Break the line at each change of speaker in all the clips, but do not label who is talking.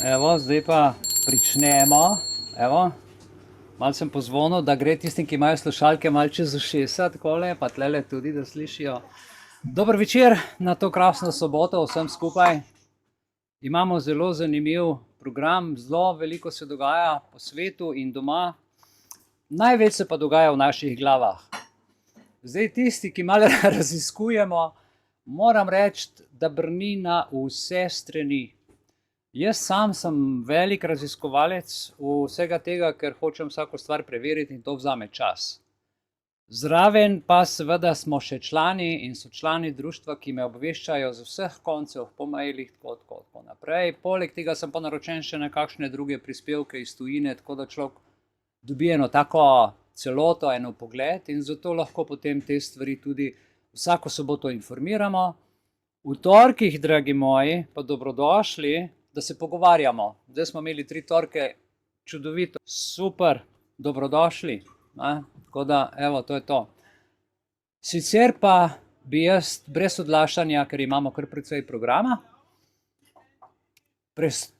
Evo, zdaj pa pričnemo. Evo, malo sem pozvonil, da gre tistim, ki imajo slušalke, malo čez ušesa, takole, pa tlele tudi, da slišijo. Dober večer na to krasno soboto vsem skupaj. Imamo zelo zanimiv program, zelo veliko se dogaja po svetu in doma. Največ se pa dogaja v naših glavah. Zdaj tisti, ki malo raziskujemo, moram reči, da brni na vse strani. Jaz sam sem velik raziskovalec vsega tega, ker hočem vsako stvar preveriti in to vzame čas. Zraven pa seveda smo še člani in so člani društva, ki me obveščajo z vseh koncev po mailih, tako naprej. Poleg tega sem pa naročen še na kakšne druge prispevke iz tujine, tako da človek dobi eno tako celoto, eno pogled in zato lahko potem te stvari tudi vsako soboto informiramo. V torkih, dragi moji, pa dobrodošli, da se pogovarjamo. Zdaj smo imeli 3 torke, čudovito, super, dobrodošli. Tako da, evo, to je to. Sicer pa bi jaz brez odlašanja, ker imamo kar precej programa,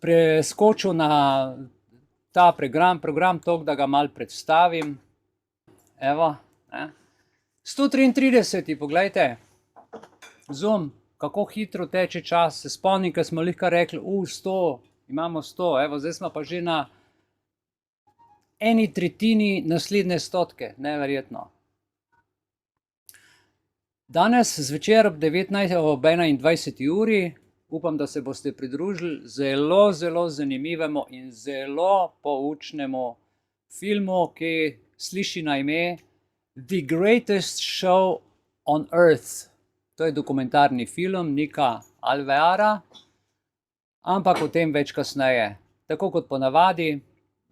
preskočil na ta program toliko, da ga malo predstavim. Evo, 133, poglejte, Zoom. Kako hitro teče čas, se spomnim, ko smo lihkar rekli, 100, imamo 100, evo, zdaj smo pa že na 1/3 naslednje stotke, neverjetno. Danes zvečer ob 21. uri, upam, da se boste pridružili zelo zanimivemu in zelo poučnemu filmu, ki sliši na ime The Greatest Show on Earth. To je dokumentarni film Nika Alveara, ampak o tem več kasneje. Tako kot ponavadi,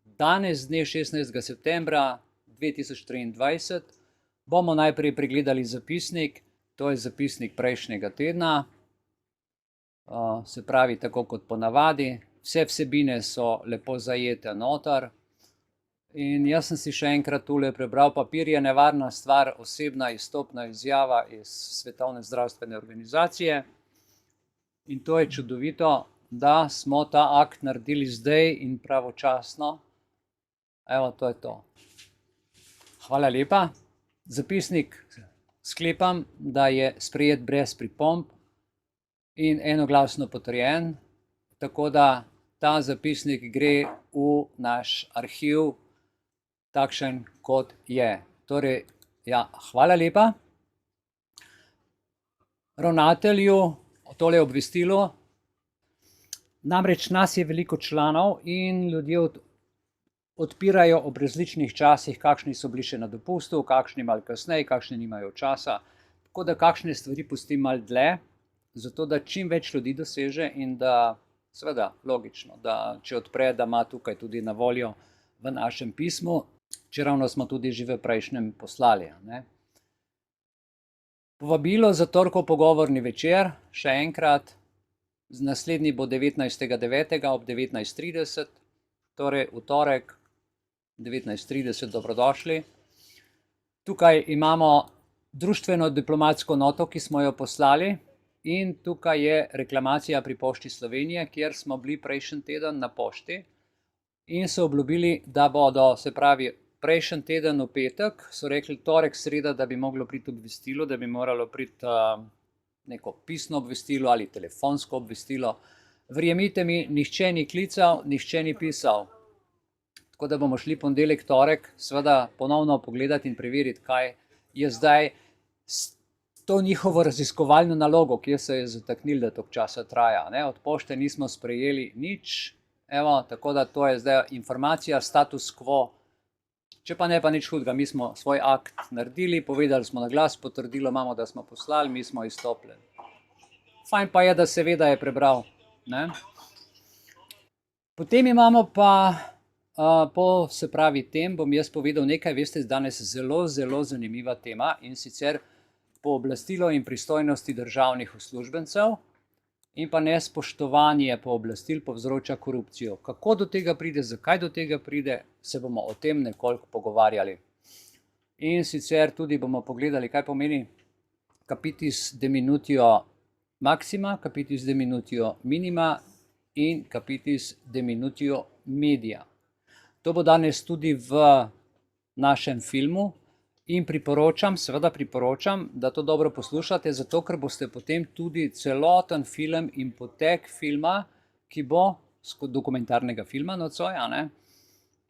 danes, dne 16. septembra 2023, bomo najprej pregledali zapisnik, to je zapisnik prejšnjega tedna, se pravi tako kot ponavadi, vse vsebine so lepo zajete noter. In jaz sem si še enkrat tule prebral, papir je nevarna stvar, osebna izstopna izjava iz Svetovne zdravstvene organizacije. In to je čudovito, da smo ta akt naredili zdaj in pravočasno. Evo, to je to. Hvala lepa. Zapisnik sklepam, da je sprejet brez pripomb in enoglasno potrjen, tako da ta zapisnik gre v naš arhiv takšen, kot je. Torej, ja, hvala lepa. Ravnatelju tole obvestilo. Namreč nas je veliko članov in ljudje odpirajo ob različnih časih, kakšni so bili še na dopustu, kakšni malo kasneje, kakšni nimajo časa. Tako da kakšne stvari pustim malo dlje, zato da čim več ljudi doseže in da, seveda, logično, da če odpre, da ima tukaj tudi na voljo v našem pismu, čeravno smo tudi že v prejšnjem poslali. Povabilo za torkov pogovorni večer, še enkrat, naslednji bo 19.9. ob 19.30, torej v torek 19.30, dobrodošli. Tukaj imamo društveno diplomatsko noto, ki smo jo poslali, in tukaj je reklamacija pri Pošti Slovenije, kjer smo bili prejšnji teden na pošti in so obljubili, da bodo, se pravi, prejšnji teden v petek, so rekli torek, sreda, da bi moglo priti obvestilo, da bi moralo priti neko pisno obvestilo ali telefonsko obvestilo. Verjemite mi, nihče ni klical, nihče ni pisal. Tako da bomo šli ponedeljek, torek, seveda ponovno pogledati in preveriti, kaj je zdaj s to njihovo raziskovalno nalogo, kje se je zataknilo, da toliko časa traja. Od pošte nismo sprejeli nič, evo, tako da to je zdaj informacija, status quo. Če pa ne, pa nič hudega, mi smo svoj akt naredili, povedali smo na glas, potrdilo imamo, da smo poslali, mi smo izstopili. Fajn pa je, da seveda je prebral. Potem imamo pa, se pravi tem, bom jaz povedal nekaj, veste, danes zelo zanimiva tema in sicer pooblastilo in pristojnosti državnih uslužbencev in pa nespoštovanje pooblastil povzroča korupcijo. Kako do tega pride, zakaj do tega pride, se bomo o tem nekoliko pogovarjali. In sicer tudi bomo pogledali, kaj pomeni capitis deminutio maxima, capitis deminutio minima in capitis diminutio media. To bo danes tudi v našem filmu in seveda priporočam, da to dobro poslušate, zato ker boste potem tudi celoten film in potek filma, ki bo dokumentarnega filma nocoj,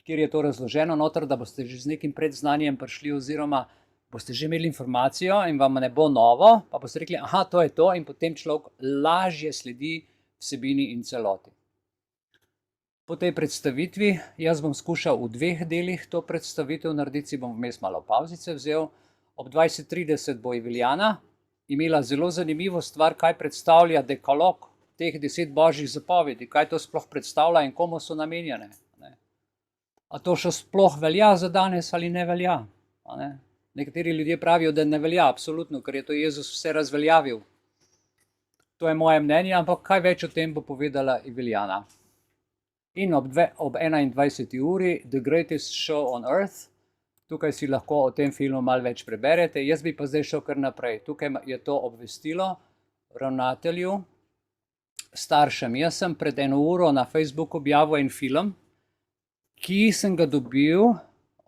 kjer je to razloženo noter, da boste že z nekim predznanjem prišli oziroma boste že imeli informacijo in vam ne bo novo, pa boste rekli, aha, to je to, in potem človek lažje sledi vsebini in celoti. Po tej predstavitvi, jaz bom skušal v 2 delih to predstavitev narediti, si bom vmes malo pavzice vzel. Ob 20:30 bo Eveljana imela zelo zanimivo stvar, kaj predstavlja dekalog teh 10 božjih zapovedi, kaj to sploh predstavlja in komu so namenjene. A to še sploh velja za danes ali ne velja? Nekateri ljudje pravijo, da ne velja, absolutno, ker je to Jezus vse razveljavil. To je moje mnenje, ampak kaj več o tem bo povedala Eveljana. In ob 21. uri The Greatest Show on Earth, tukaj si lahko o tem filmu malo več preberete, jaz bi pa zdaj šel kar naprej. Tukaj je to obvestilo ravnatelju, staršem. Jaz sem pred 1 uro na Facebooku objavil en film, ki sem ga dobil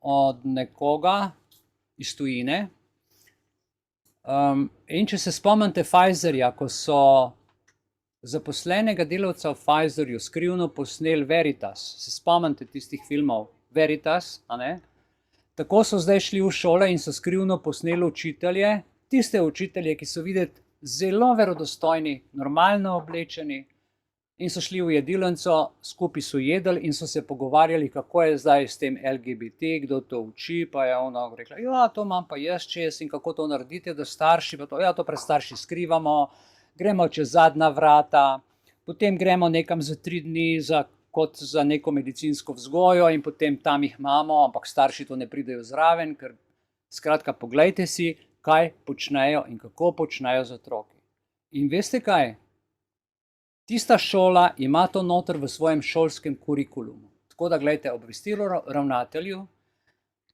od nekoga iz tujine. In če se spomnite Pfizerja, ko so zaposlenega delavca v Pfizerju skrivno posneli Veritas, se spomnite tistih filmov Veritas, tako so zdaj šli v šole in so skrivno posneli učitelje, tiste učitelje, ki so videti zelo verodostojni, normalno oblečeni, in so šli v jedilnico, skupaj so jedli in so se pogovarjali, kako je zdaj s tem LGBT, kdo to uči, pa je ona rekla, ja, to imam pa jaz čez in kako to naredite, da starši, pa to, ja, to pred starši skrivamo, gremo čez zadnja vrata, potem gremo nekam za 3 dni kot za neko medicinsko vzgojo in potem tam jih imamo, ampak starši to ne pridejo zraven, ker skratka, poglejte si, kaj počnejo in kako počnejo z otroki. In veste kaj? Tista šola ima to noter v svojem šolskem kurikulumu. Tako da, gledajte, obvestilo ravnatelju,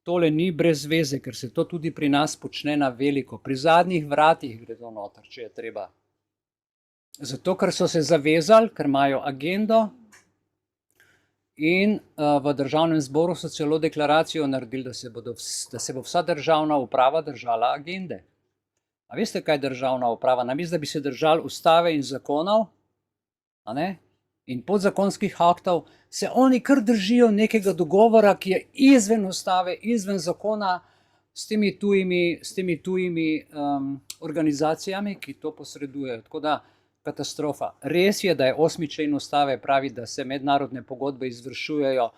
tole ni brez veze, ker se to tudi pri nas počne na veliko. Pri zadnjih vratih gre to noter, če je treba. Zato, ker so se zavezali, ker imajo agendo in v državnem zboru so celo deklaracijo naredili, da se bo vsa državna uprava držala agende. A veste, kaj je državna uprava? Namesto, da bi se držali ustave in zakonov, in podzakonskih aktov, se oni kar držijo nekega dogovora, ki je izven ustave, izven zakona, s temi tujimi organizacijami, ki to posredujejo. Tako da, katastrofa. Res je, da je 8. člen ustave pravi, da se mednarodne pogodbe izvršujejo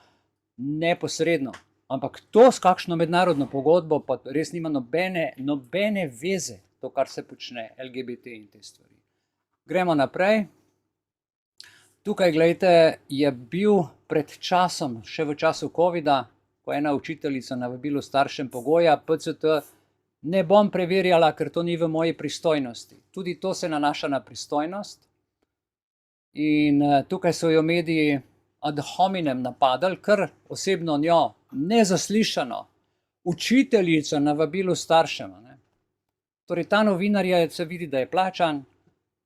neposredno, ampak to, s kakšno mednarodno pogodbo, pa res nima nobene veze, to, kar se počne, LGBT in te stvari. Gremo naprej. Tukaj, gledajte, je bil pred časom, še v času covida, ko ena učiteljica na vabilu staršem pogoja, PCT, ne bom preverjala, ker to ni v moji pristojnosti. Tudi to se nanaša na pristojnost. In tukaj so jo mediji ad hominem napadali, ker osebno njo, nezaslišano, učiteljica na vabilu staršem. Torej, ta novinar se vidi, da je plačan,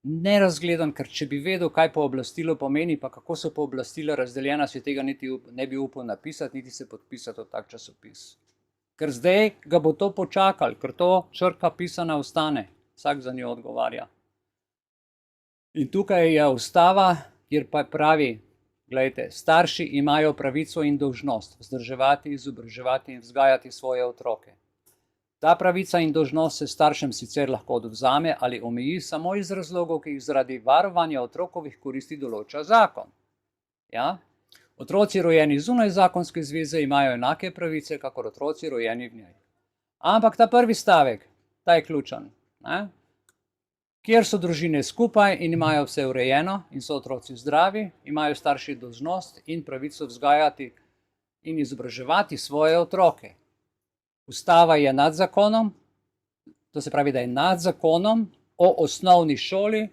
nerazgledan, ker če bi vedel, kaj pooblastilo pomeni, pa kako so pooblastila razdeljena, si tega niti ne bi upal napisati, niti se podpisati v tak časopis. Ker zdaj ga bo to počakal, ker to črka pisana ostane, vsak za njo odgovarja. In tukaj je ustava, kjer pa pravi, gledajte, starši imajo pravico in dolžnost vzdrževati, izobraževati in vzgajati svoje otroke. Ta pravica in dolžnost se staršem sicer lahko odvzame ali omeji samo iz razlogov, ki jih zaradi varovanja otrokovih koristi določa zakon. Ja? Otroci rojeni zunaj zakonske zveze imajo enake pravice, kakor otroci rojeni v njej. Ampak ta prvi stavek, ta je ključen. Kjer so družine skupaj in imajo vse urejeno in so otroci zdravi, imajo starši dolžnost in pravico vzgajati in izobraževati svoje otroke. Ustava je nad zakonom, to se pravi, da je nad zakonom o osnovni šoli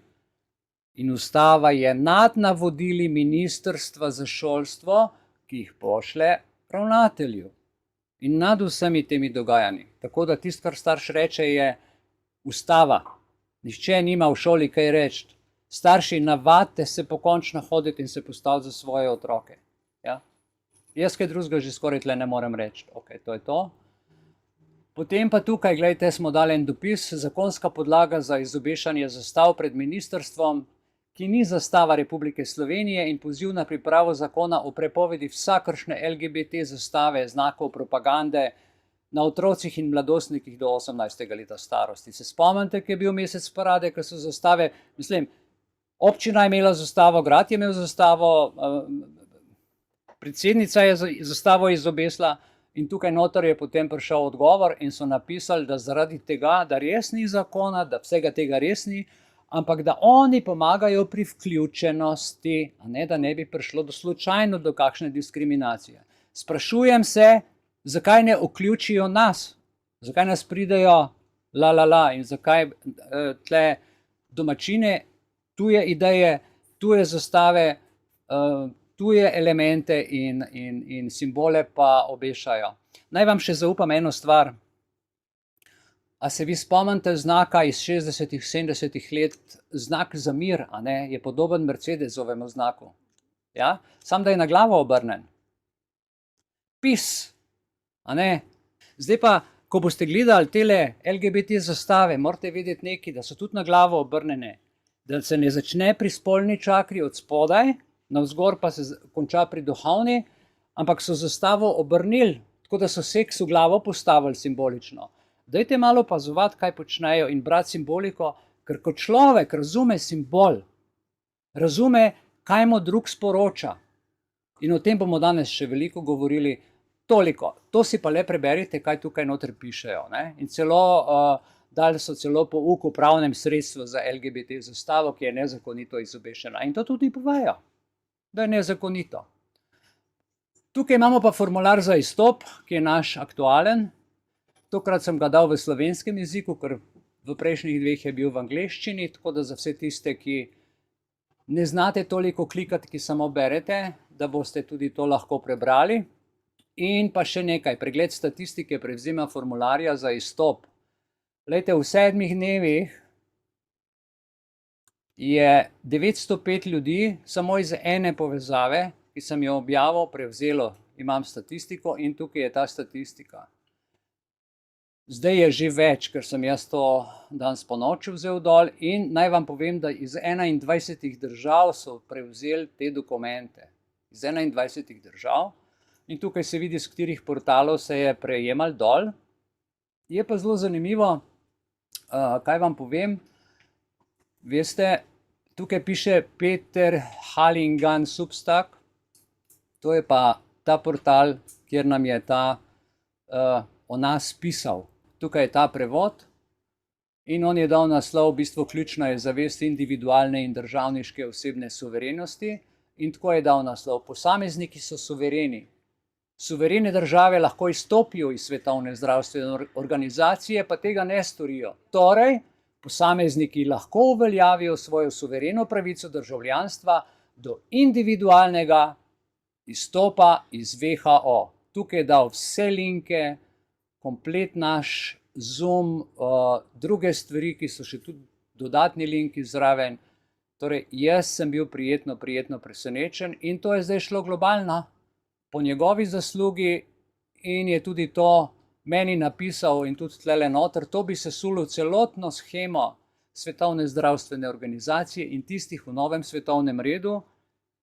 in ustava je nad navodili Ministrstva za šolstvo, ki jih pošlje ravnatelju in nad vsemi temi dogajanji. Tako da tisto, kar starš reče, je ustava. Nihče nima v šoli kaj reči. starši, navadite se pokončno hoditi in se postaviti za svoje otroke. Ja? Jaz kaj drugega že skoraj tle ne morem reči. Ok, to je to. Potem pa tukaj, gledajte, smo dali en dopis, zakonska podlaga za izobešanje zastav pred ministrstvom, ki ni zastava Republike Slovenije, in poziv na pripravo zakona o prepovedi vsakršne LGBT zastave, znakov propagande na otrocih in mladostnikih do 18. leta starosti. Se spomnite, ki je bil mesec parade, ko so zastave, mislim, občina je imela zastavo, grad je imel zastavo, predsednica je zastavo izobesila, in tukaj noter je potem prišel odgovor in so napisali, da zaradi tega, da res ni zakona, da vsega tega res ni, ampak da oni pomagajo pri vključenosti, a ne, da ne bi prišlo slučajno do kakšne diskriminacije. Sprašujem se, zakaj ne vključijo nas, zakaj nas pridejo in zakaj tle domačine, tuje ideje, tuje zastave, tuje elemente in simbole pa obešajo. Naj vam še zaupam eno stvar. A se vi spomnite znaka iz 60-ih, 70-ih let, znak za mir, a ne, je podoben Mercedesovemu znaku. Ja? Sam da je na glavo obrnen. Peace, a ne. Zdaj pa, ko boste gledali tele LGBT zastave, morate vedeti nekaj, da so tudi na glavo obrnene, da se ne začne pri spolni čakri od spodaj, navzgor pa se konča pri duhovni, ampak so zastavo obrnili, tako da so seks v glavo postavili simbolično. Dajte malo opazovati, kaj počnejo in brati simboliko, ker ko človek razume simbol, razume, kaj mu drug sporoča. In o tem bomo danes še veliko govorili. Toliko. To si pa le preberite, kaj tukaj noter pišejo. Ne? In celo, dali so celo pouk o pravnem sredstvu za LGBT zastavo, ki je nezakonito izobešena. In to tudi povejo, da je nezakonito. Tukaj imamo pa formular za izstop, ki je naš aktualen. Tokrat sem ga dal v slovenskem jeziku, ker v prejšnjih dveh je bil v angleščini, tako da za vse tiste, ki ne znate toliko klikati, ki samo berete, da boste tudi to lahko prebrali. In pa še nekaj, pregled statistike prevzema formularja za izstop. Glejte, v 7 dnevih je 905 ljudi samo iz ene povezave, ki sem jo objavil, prevzelo. Imam statistiko in tukaj je ta statistika. Zdaj je že več, ker sem jaz to danes ponoči vzel dol in naj vam povem, da iz 21 držav so prevzeli te dokumente. Iz 21 držav. In tukaj se vidi, z katerih portalov se je prejemal dol. Je pa zelo zanimivo, kaj vam povem. Veste, tukaj piše Peter Hallingan Substack. To je pa ta portal, kjer nam je ta o nas pisal. Tukaj je ta prevod in on je dal naslov, v bistvu ključna je zavest individualne in državniške osebne suverenosti in tako je dal naslov. Posamezniki so suvereni. Suverene države lahko izstopijo iz Svetovne zdravstvene organizacije, pa tega ne storijo. Torej, posamezniki lahko uveljavijo svojo suvereno pravico državljanstva do individualnega izstopa iz WHO. Tukaj je dal vse linke, komplet naš Zoom, druge stvari, ki so še tudi dodatni linki zraven. Torej, jaz sem bil prijetno presenečen in to je zdaj šlo globalno. Po njegovi zaslugi in je tudi to meni napisal in tudi tlele noter, to bi sesulo celotno shemo Svetovne zdravstvene organizacije in tistih v novem svetovnem redu,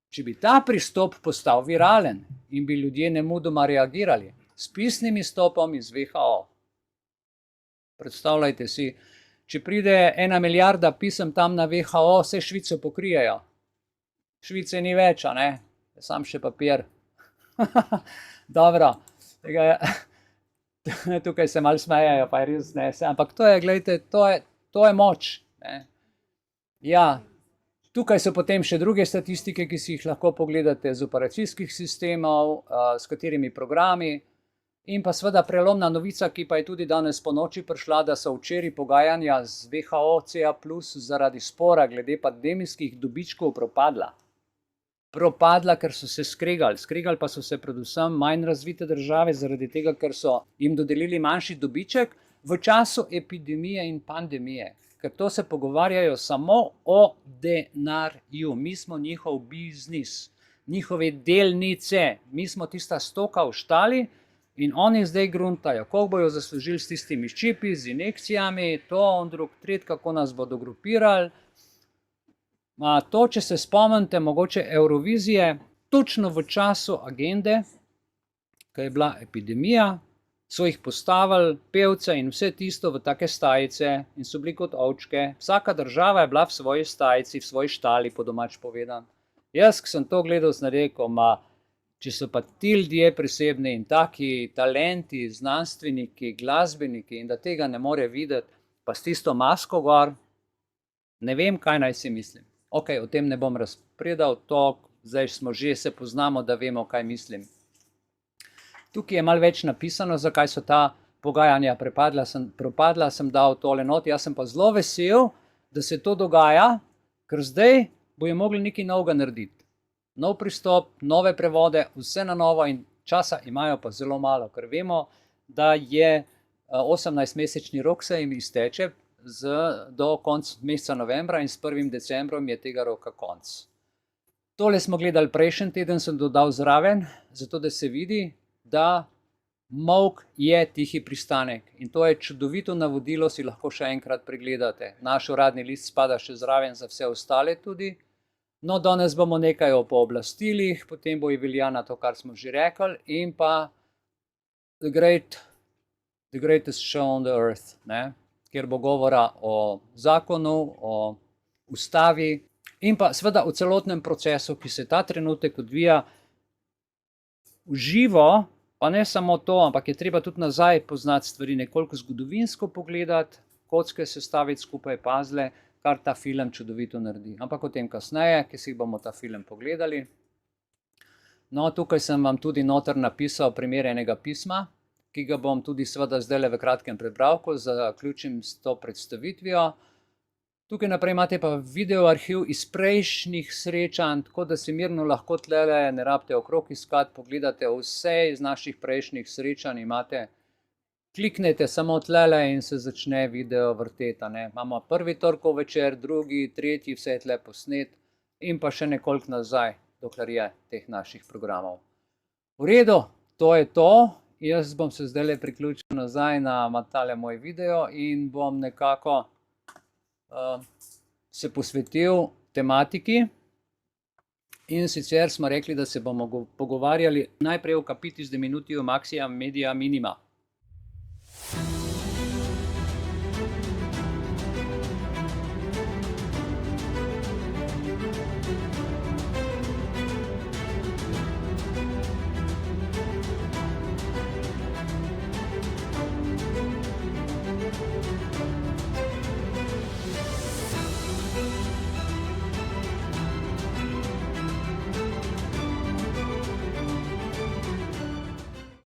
če bi ta pristop postal viralen in bi ljudje nemudoma reagirali s pisnim izstopom iz WHO. Predstavljajte si, če pride 1 milijarda pisem tam na WHO, vse Švico pokrijejo. Švice ni več, a ne? Sam še papir. Dobro, tukaj se malo smejajo, pa je res ne, ampak to je, gledajte, to je moč. Ne? Ja, tukaj so potem še druge statistike, ki si jih lahko pogledate z operacijskih sistemov, s katerimi programi in pa seveda prelomna novica, ki pa je tudi danes po noči prišla, da so včeraj pogajanja z WHO CA+ zaradi spora glede pandemijskih dobičkov propadla. Propadla, ker so se skregali. Skregali pa so se predvsem manj razvite države, zaradi tega, ker so jim dodelili manjši dobiček v času epidemije in pandemije. ker to se pogovarjajo samo o denarju. Mi smo njihov biznis, njihove delnice, mi smo tista stoka v štali in oni zdaj gruntajo, koliko bojo zaslužili s tistimi čipi, z injekcijami, to, on drug, tret, kako nas bodo grupirali. To, če se spomnite, mogoče Eurovizije, točno v času agende, ko je bila epidemija, so jih postavili pevce in vse tisto v take stajice in so bili kot ovčke. Vsaka država je bila v svoji stajici, v svoji štali, po domač povedan. Jaz, ki sem to gledal, sem rekel, če so pa ti ljudje prisebni in taki talenti, znanstveniki, glasbeniki in da tega ne more videti, pa s tisto masko gor, ne vem, kaj naj si mislim. Ok, o tem ne bom razpredal, zdaj smo že, se poznamo, da vemo, kaj mislim. Tukaj je malo več napisano, zakaj so ta pogajanja propadla, sem dal tole not, jaz sem pa zelo vesel, da se to dogaja, ker zdaj bojo mogli nekaj novega narediti. Nov pristop, nove prevode, vse na novo in časa imajo pa zelo malo, ker vemo, da je 18-mesečni rok se jim izteče do konca meseca novembra in s 1. decembrom je tega roka konc. Tole smo gledali prejšnji teden, sem dodal zraven, zato da se vidi, da molk je tihi pristanek in to je čudovito navodilo, si lahko še enkrat pregledate. Naš uradni list spada še zraven za vse ostale tudi. No, danes bomo nekaj o pooblastilih, potem bo Iviljana to, kar smo že rekli, in pa The Greatest Show on the Earth, kjer bo govora o zakonu, o ustavi in pa seveda o celotnem procesu, ki se ta trenutek odvija v živo, pa ne samo to, ampak je treba tudi nazaj poznati stvari, nekoliko zgodovinsko pogledati, kocke sestaviti skupaj puzzle, kar ta film čudovito naredi. Ampak o tem kasneje, ki si bomo ta film pogledali. No, tukaj sem vam tudi noter napisal primer enega pisma, ki ga bom tudi seveda zdaj v kratkem prebral, ko zaključim s to predstavitvijo. Tukaj naprej imate pa video arhiv iz prejšnjih srečanj, tako da si mirno lahko tlele, ne rabite okrog iskati, pogledate vse iz naših prejšnjih srečanj, imate, kliknete samo tlele in se začne video vrteti. Imamo prvi torkov večer, drugi, tretji, vse je tle posnet in pa še nekoliko nazaj, dokler je teh naših programov. V redu, to je to. Jaz bom se zdaj priključil nazaj na tale moj video in bom nekako se posvetil tematiki in sicer smo rekli, da se bomo pogovarjali najprej o capitis diminutio maxima media minima.